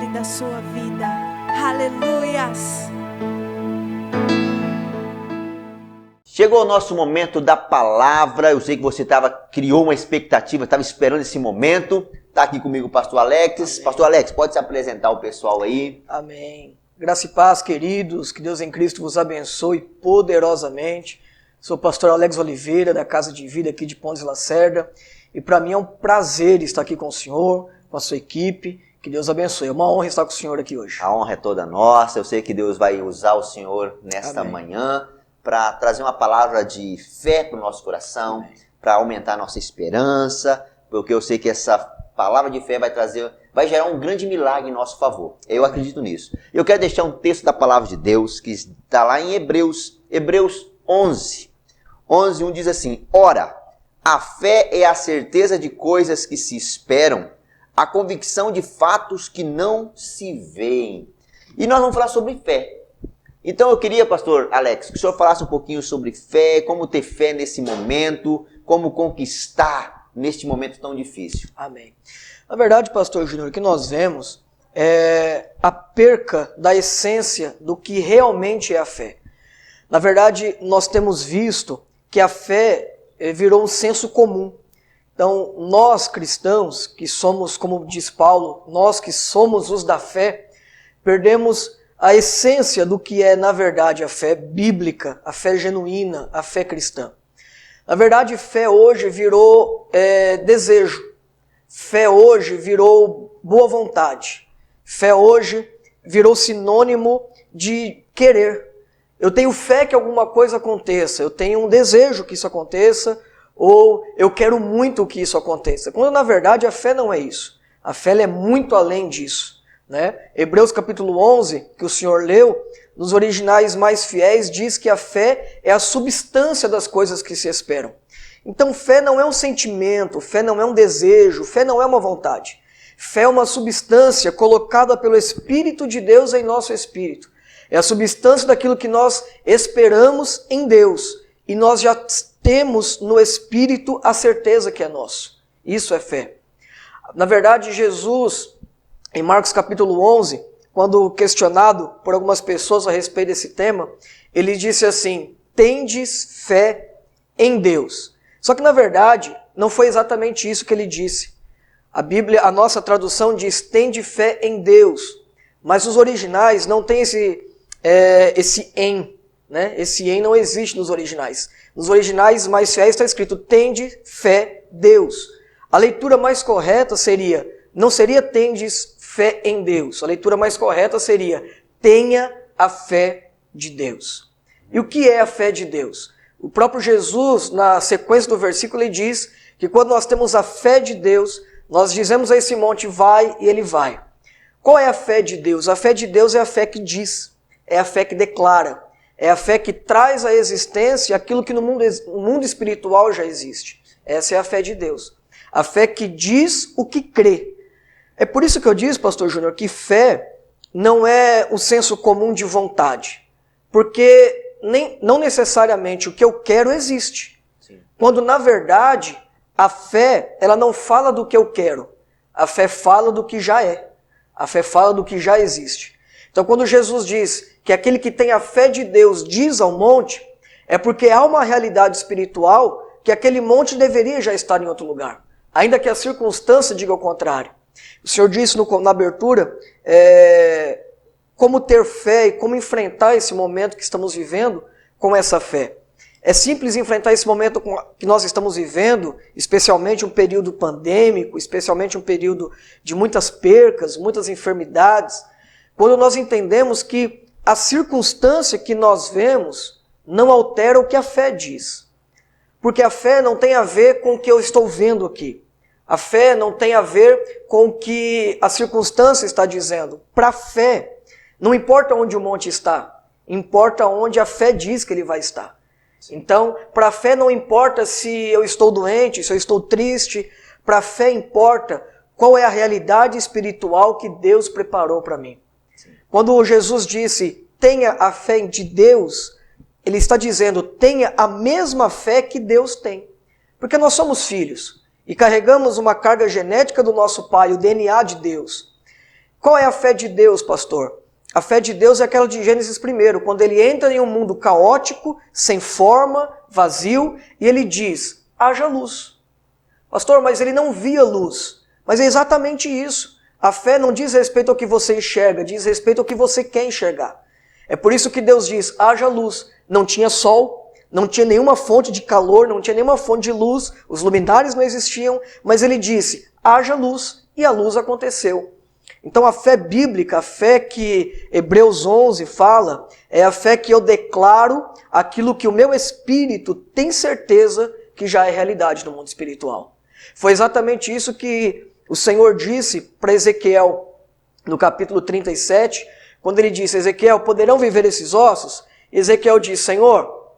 controle da sua vida. Aleluias! Chegou o nosso momento da palavra. Eu sei que você criou uma expectativa, estava esperando esse momento. Está aqui comigo o pastor Alex. Amém. Pastor Alex, pode se apresentar ao pessoal aí? Amém. Graça e paz, queridos. Que Deus em Cristo vos abençoe poderosamente. Sou o pastor Alex Oliveira, da Casa de Vida aqui de Pontes Lacerda. E para mim é um prazer estar aqui com o senhor, com a sua equipe. Que Deus abençoe. É uma honra estar com o senhor aqui hoje. A honra é toda nossa. Eu sei que Deus vai usar o senhor nesta manhã para trazer uma palavra de fé para o nosso coração, para aumentar a nossa esperança, porque eu sei que essa palavra de fé vai gerar um grande milagre em nosso favor. Eu acredito nisso. Eu quero deixar um texto da palavra de Deus que está lá em Hebreus 11. 11:1 diz assim: Ora, a fé é a certeza de coisas que se esperam, a convicção de fatos que não se veem. E nós vamos falar sobre fé. Então eu queria, pastor Alex, que o senhor falasse um pouquinho sobre fé, como ter fé nesse momento, como conquistar neste momento tão difícil. Amém. Na verdade, pastor Júnior, o que nós vemos é a perca da essência do que realmente é a fé. Na verdade, nós temos visto que a fé virou um senso comum. Então, nós cristãos, que somos, como diz Paulo, nós que somos os da fé, perdemos a essência do que é, na verdade, a fé bíblica, a fé genuína, a fé cristã. Na verdade, fé hoje virou desejo. Fé hoje virou boa vontade. Fé hoje virou sinônimo de querer. Eu tenho fé que alguma coisa aconteça, eu tenho um desejo que isso aconteça, ou eu quero muito que isso aconteça. Quando, na verdade, a fé não é isso. A fé é muito além disso. Hebreus capítulo 11, que o senhor leu, nos originais mais fiéis, diz que a fé é a substância das coisas que se esperam. Então fé não é um sentimento, fé não é um desejo, fé não é uma vontade. Fé é uma substância colocada pelo Espírito de Deus em nosso espírito. É a substância daquilo que nós esperamos em Deus. E nós já temos no Espírito a certeza que é nosso. Isso é fé. Na verdade, Jesus, em Marcos capítulo 11, quando questionado por algumas pessoas a respeito desse tema, ele disse assim: tendes fé em Deus. Só que na verdade, não foi exatamente isso que ele disse. A Bíblia, a nossa tradução diz, tende fé em Deus. Mas os originais não tem esse em, Esse em não existe nos originais. Nos originais mais fiéis está escrito, tende fé Deus. A leitura mais correta não seria tendes fé em Deus. A leitura mais correta seria, tenha a fé de Deus. E o que é a fé de Deus? O próprio Jesus, na sequência do versículo, ele diz que quando nós temos a fé de Deus, nós dizemos a esse monte, vai, e ele vai. Qual é a fé de Deus? A fé de Deus é a fé que diz, é a fé que declara, é a fé que traz à existência aquilo que no mundo espiritual já existe. Essa é a fé de Deus. A fé que diz o que crê. É por isso que eu disse, pastor Júnior, que fé não é o senso comum de vontade. Porque não necessariamente o que eu quero existe. Sim. Quando, na verdade, a fé ela não fala do que eu quero. A fé fala do que já é. A fé fala do que já existe. Então, quando Jesus diz que aquele que tem a fé de Deus diz ao monte, é porque há uma realidade espiritual que aquele monte deveria já estar em outro lugar. Ainda que a circunstância diga o contrário. O Senhor disse na abertura como ter fé e como enfrentar esse momento que estamos vivendo com essa fé. É simples enfrentar esse momento que nós estamos vivendo, especialmente um período pandêmico, especialmente um período de muitas percas, muitas enfermidades, quando nós entendemos que a circunstância que nós vemos não altera o que a fé diz. Porque a fé não tem a ver com o que eu estou vendo aqui. A fé não tem a ver com o que a circunstância está dizendo. Para a fé, não importa onde o monte está, importa onde a fé diz que ele vai estar. Então, para a fé não importa se eu estou doente, se eu estou triste, para a fé importa qual é a realidade espiritual que Deus preparou para mim. Quando Jesus disse, tenha a fé de Deus, ele está dizendo, tenha a mesma fé que Deus tem. Porque nós somos filhos e carregamos uma carga genética do nosso Pai, o DNA de Deus. Qual é a fé de Deus, pastor? A fé de Deus é aquela de Gênesis 1, quando ele entra em um mundo caótico, sem forma, vazio, e ele diz, haja luz. Pastor, mas ele não via luz. Mas é exatamente isso. A fé não diz respeito ao que você enxerga, diz respeito ao que você quer enxergar. É por isso que Deus diz, haja luz. Não tinha sol, não tinha nenhuma fonte de calor, não tinha nenhuma fonte de luz, os luminares não existiam, mas ele disse, haja luz, e a luz aconteceu. Então a fé bíblica, a fé que Hebreus 11 fala, é a fé que eu declaro aquilo que o meu espírito tem certeza que já é realidade no mundo espiritual. Foi exatamente isso que o Senhor disse para Ezequiel no capítulo 37, quando ele disse, Ezequiel, poderão viver esses ossos? Ezequiel disse, Senhor,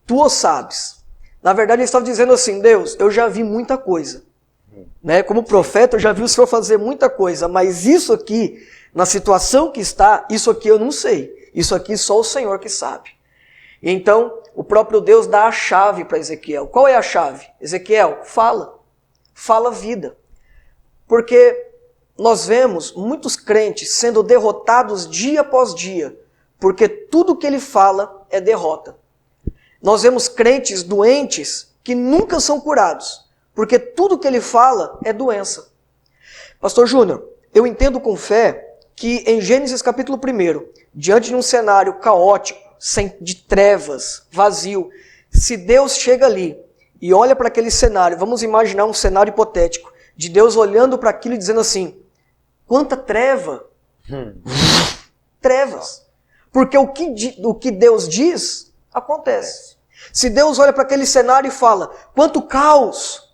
tu o sabes. Na verdade ele estava dizendo assim, Deus, eu já vi muita coisa. Né? Como profeta eu já vi o Senhor fazer muita coisa, mas isso aqui, na situação que está, isso aqui eu não sei. Isso aqui só o Senhor que sabe. Então o próprio Deus dá a chave para Ezequiel. Qual é a chave? Ezequiel, fala. Fala vida. Porque nós vemos muitos crentes sendo derrotados dia após dia, porque tudo que ele fala é derrota. Nós vemos crentes doentes que nunca são curados, porque tudo que ele fala é doença. Pastor Júnior, eu entendo com fé que em Gênesis capítulo 1, diante de um cenário caótico, de trevas, vazio, se Deus chega ali e olha para aquele cenário, vamos imaginar um cenário hipotético, de Deus olhando para aquilo e dizendo assim, quanta treva! Trevas! Porque o que Deus diz, acontece. Se Deus olha para aquele cenário e fala, quanto caos!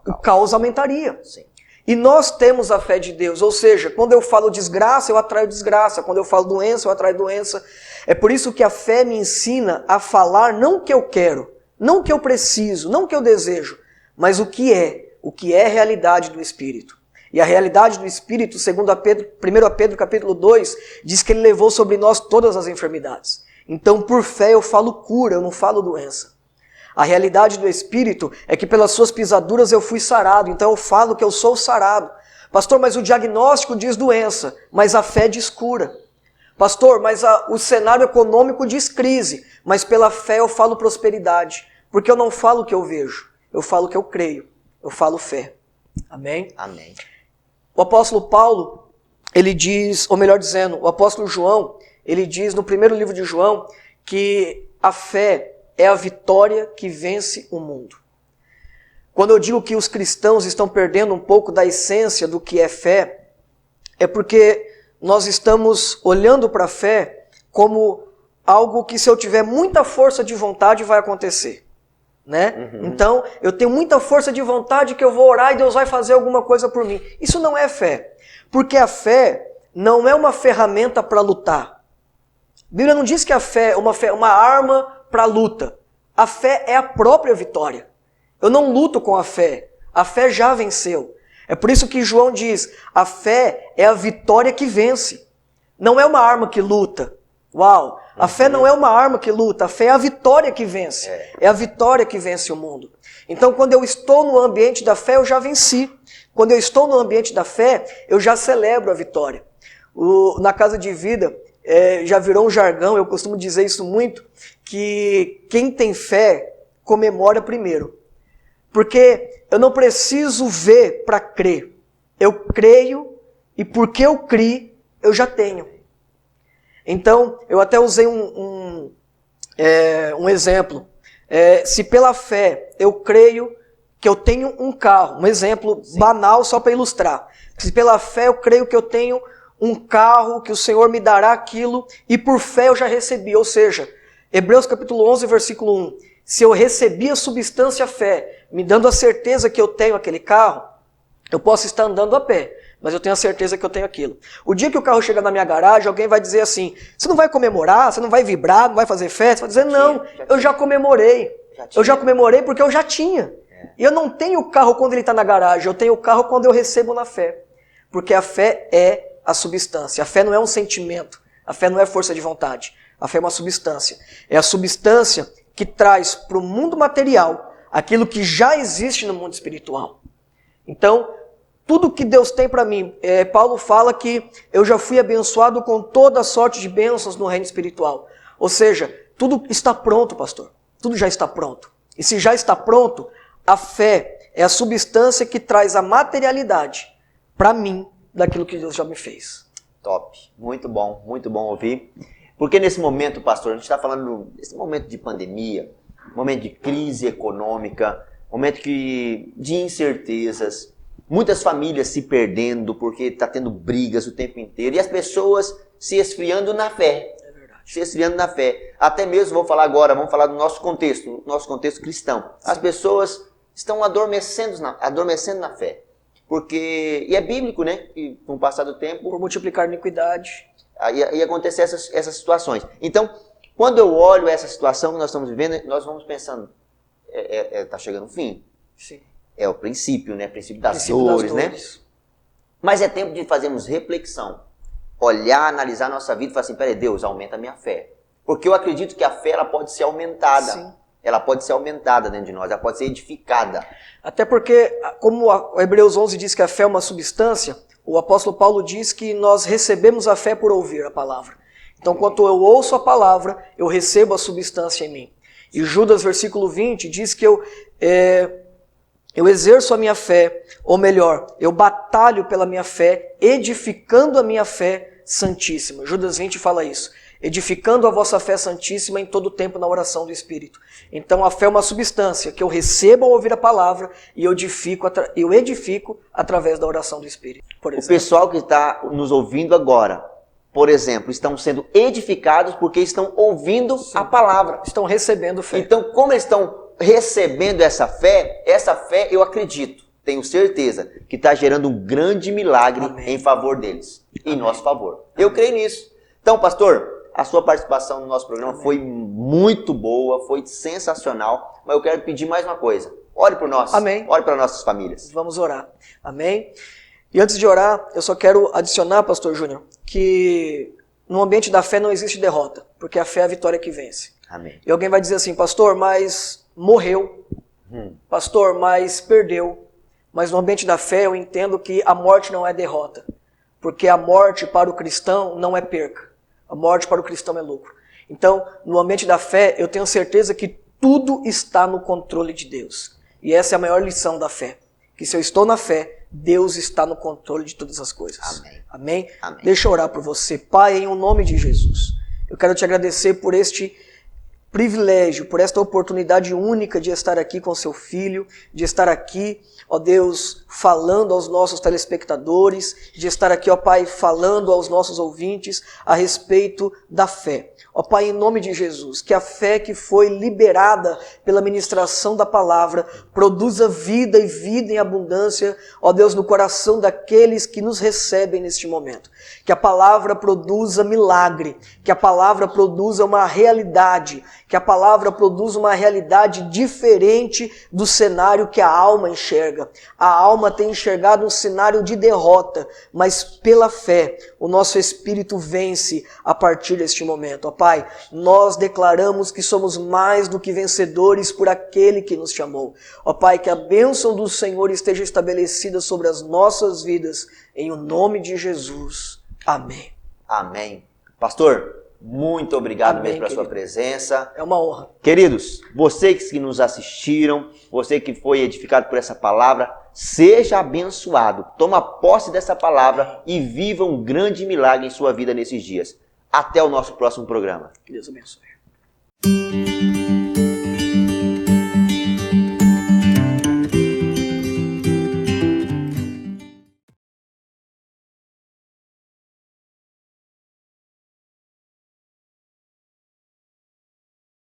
O caos aumentaria. Sim. E nós temos a fé de Deus, ou seja, quando eu falo desgraça, eu atraio desgraça, quando eu falo doença, eu atraio doença. É por isso que a fé me ensina a falar não o que eu quero, não o que eu preciso, não o que eu desejo, mas o que é realidade do Espírito. E a realidade do Espírito, segundo 1 Pedro capítulo 2, diz que ele levou sobre nós todas as enfermidades. Então, por fé eu falo cura, eu não falo doença. A realidade do Espírito é que pelas suas pisaduras eu fui sarado, então eu falo que eu sou sarado. Pastor, mas o diagnóstico diz doença, mas a fé diz cura. Pastor, mas o cenário econômico diz crise, mas pela fé eu falo prosperidade. Porque eu não falo o que eu vejo, eu falo o que eu creio, eu falo fé. Amém? Amém. O apóstolo Paulo, ele diz, ou melhor dizendo, o apóstolo João, ele diz no primeiro livro de João, que a fé é a vitória que vence o mundo. Quando eu digo que os cristãos estão perdendo um pouco da essência do que é fé, é porque nós estamos olhando para a fé como algo que se eu tiver muita força de vontade vai acontecer. Né? Então, eu tenho muita força de vontade que eu vou orar e Deus vai fazer alguma coisa por mim. Isso não é fé. Porque a fé não é uma ferramenta para lutar. A Bíblia não diz que a fé é uma arma para a luta. A fé é a própria vitória. Eu não luto com a fé já venceu. É por isso que João diz, a fé é a vitória que vence. Não é uma arma que luta. Uau! A fé não é uma arma que luta, a fé é a vitória que vence. É a vitória que vence o mundo. Então quando eu estou no ambiente da fé, eu já venci. Quando eu estou no ambiente da fé, eu já celebro a vitória. Na Casa de Vida, já virou um jargão, eu costumo dizer isso muito, que quem tem fé comemora primeiro. Porque eu não preciso ver para crer. Eu creio e porque eu criei, eu já tenho. Então, eu até usei um exemplo. Se pela fé eu creio que eu tenho um carro, um exemplo banal só para ilustrar. Se pela fé eu creio que eu tenho um carro, que o Senhor me dará aquilo, e por fé eu já recebi. Ou seja, Hebreus capítulo 11, versículo 1. Se eu recebi a substância fé, me dando a certeza que eu tenho aquele carro, eu posso estar andando a pé, mas eu tenho a certeza que eu tenho aquilo. O dia que o carro chegar na minha garagem, alguém vai dizer assim, você não vai comemorar, você não vai vibrar, não vai fazer festa? Você vai dizer, não, eu já comemorei. Eu já comemorei porque eu já tinha. E eu não tenho o carro quando ele está na garagem, eu tenho o carro quando eu recebo na fé. Porque a fé é a substância. A fé não é um sentimento, a fé não é força de vontade. A fé é uma substância. É a substância que traz para o mundo material aquilo que já existe no mundo espiritual. Então, tudo que Deus tem para mim. Paulo fala que eu já fui abençoado com toda sorte de bênçãos no reino espiritual. Ou seja, tudo está pronto, pastor. Tudo já está pronto. E se já está pronto, a fé é a substância que traz a materialidade para mim daquilo que Deus já me fez. Top. Muito bom ouvir. Porque nesse momento, pastor, a gente está falando desse momento de pandemia, momento de crise econômica, momento de incertezas, muitas famílias se perdendo porque está tendo brigas o tempo inteiro e as pessoas se esfriando na fé. É verdade. Se esfriando na fé. Até mesmo, vamos falar do nosso contexto cristão. As pessoas estão adormecendo na fé. E é bíblico, né? Que com o passar do tempo... Por multiplicar iniquidade. Aí acontecem essas situações. Então, quando eu olho essa situação que nós estamos vivendo, nós vamos pensando, está chegando o fim. Sim. É o princípio, né? Princípio das dores, né? Mas é tempo de fazermos reflexão. Olhar, analisar a nossa vida e falar assim, peraí, Deus, aumenta a minha fé. Porque eu acredito que a fé ela pode ser aumentada. Sim. Ela pode ser aumentada dentro de nós, ela pode ser edificada. Até porque, como o Hebreus 11 diz que a fé é uma substância, o apóstolo Paulo diz que nós recebemos a fé por ouvir a palavra. Então, quando eu ouço a palavra, eu recebo a substância em mim. E Judas, versículo 20, diz que eu exerço a minha fé, ou melhor, eu batalho pela minha fé, edificando a minha fé santíssima. Judas 20 fala isso. Edificando a vossa fé santíssima em todo o tempo na oração do Espírito. Então a fé é uma substância que eu recebo ao ouvir a palavra e eu edifico através da oração do Espírito. Por exemplo. O pessoal que está nos ouvindo agora, por exemplo, estão sendo edificados porque estão ouvindo a palavra. Estão recebendo fé. Então, como eles estão recebendo essa fé eu acredito, tenho certeza, que está gerando um grande milagre em favor deles. Em nosso favor. Eu creio nisso. Então, pastor, a sua participação no nosso programa foi muito boa, foi sensacional, mas eu quero pedir mais uma coisa. Ore por nós. Amém. Ore para nossas famílias. Vamos orar. Amém? E antes de orar, eu só quero adicionar, pastor Júnior, que no ambiente da fé não existe derrota, porque a fé é a vitória que vence. Amém. E alguém vai dizer assim, pastor, mas morreu. Pastor, mas perdeu. Mas no ambiente da fé eu entendo que a morte não é derrota, porque a morte para o cristão não é perca. A morte para o cristão é lucro. Então, no ambiente da fé, eu tenho certeza que tudo está no controle de Deus. E essa é a maior lição da fé. Que se eu estou na fé, Deus está no controle de todas as coisas. Amém. Amém? Amém. Deixa eu orar por você. Pai, em nome de Jesus, eu quero te agradecer por este privilégio, por esta oportunidade única de estar aqui com seu filho, de estar aqui, ó Deus, falando aos nossos telespectadores, de estar aqui, ó Pai, falando aos nossos ouvintes a respeito da fé. Ó Pai, em nome de Jesus, que a fé que foi liberada pela ministração da palavra produza vida e vida em abundância, ó Deus, no coração daqueles que nos recebem neste momento. Que a palavra produza milagre, que a palavra produza uma realidade, que a palavra produza uma realidade diferente do cenário que a alma enxerga. A alma tem enxergado um cenário de derrota, mas pela fé o nosso espírito vence a partir deste momento. Ó Pai, nós declaramos que somos mais do que vencedores por aquele que nos chamou. Ó Pai, que a bênção do Senhor esteja estabelecida sobre as nossas vidas, em o nome de Jesus. Amém. Amém. Pastor, muito obrigado Amém, mesmo pela sua presença. É uma honra. Queridos, vocês que nos assistiram, você que foi edificado por essa palavra, seja abençoado. Toma posse dessa palavra e viva um grande milagre em sua vida nesses dias. Até o nosso próximo programa. Que Deus abençoe.